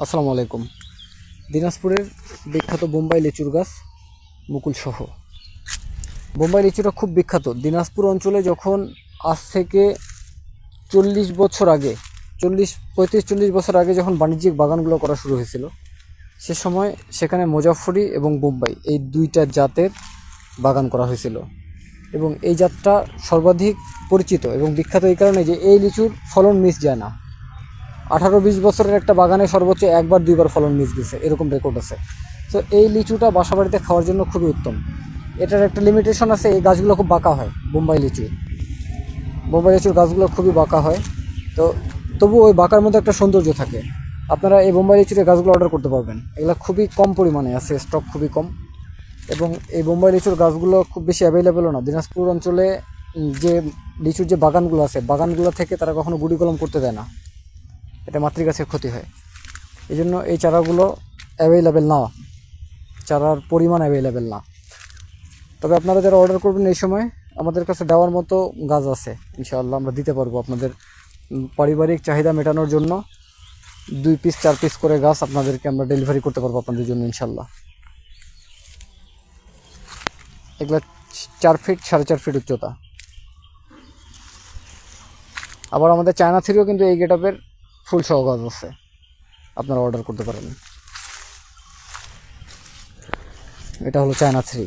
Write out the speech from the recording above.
আসসালামু আলাইকুম। দিনাজপুরের বিখ্যাত বোম্বাই লিচুর গাছ মুকুল সহ। বোম্বাই লিচুটা খুব বিখ্যাত দিনাজপুর অঞ্চলে। যখন আজ থেকে 40 বছর আগে, 40 বছর আগে যখন বাণিজ্যিক বাগানগুলো করা শুরু হয়েছিল, সে সময় সেখানে মুজাফফরি এবং বোম্বাই এই দুইটা জাতের বাগান করা হয়েছিল। এবং এই জাতটা সর্বাধিক পরিচিত এবং বিখ্যাত এই কারণে যে এই লিচুর ফলন মিস যায় না। 18-20 বছরের একটা বাগানে সর্বোচ্চ একবার দুইবার ফলন মিস গেছে, এরকম রেকর্ড আছে। তো এই লিচুটা বাসাবাড়িতে খাওয়ার জন্য খুবই উত্তম। এটার একটা লিমিটেশন আছে, এই গাছগুলো খুব বাঁকা হয়। বোম্বাই লিচুর গাছগুলো খুবই বাঁকা হয়। তো তবু ওই বাঁকার মধ্যে একটা সৌন্দর্য থাকে। আপনারা এই বোম্বাই লিচুর গাছগুলো অর্ডার করতে পারবেন। এগুলো খুবই কম পরিমাণে আছে, স্টক খুবই কম। এবং এই বোম্বাই লিচুর গাছগুলো খুব বেশি অ্যাভেলেবেলও না। দিনাজপুর অঞ্চলে যে লিচুর যে বাগানগুলো আছে, বাগানগুলো থেকে তারা কখনো গুড়ি কলম করতে দেয় না, এটা মাতৃগাছের ক্ষতি হয়। এই জন্য এই চারাগুলো অ্যাভেলেবেল না, চারার পরিমাণ অ্যাভেলেবেল না। তবে আপনারা যারা অর্ডার করবেন এই সময় আমাদের কাছে দেওয়ার মতো গাছ আছে, ইনশাআল্লাহ আমরা দিতে পারবো। আপনাদের পারিবারিক চাহিদা মেটানোর জন্য 2 পিস 4 পিস করে গাছ আপনাদেরকে আমরা ডেলিভারি করতে পারবো আপনাদের জন্য ইনশাআল্লাহ। এগুলো 4 ফিট 4.5 ফিট উচ্চতা। আবার আমাদের চায়না থ্রিও কিন্তু এই গেটআপের ফুল সহ গাছ আছে, আপনারা অর্ডার করতে পারেন। এটা হলো চায়না থ্রি।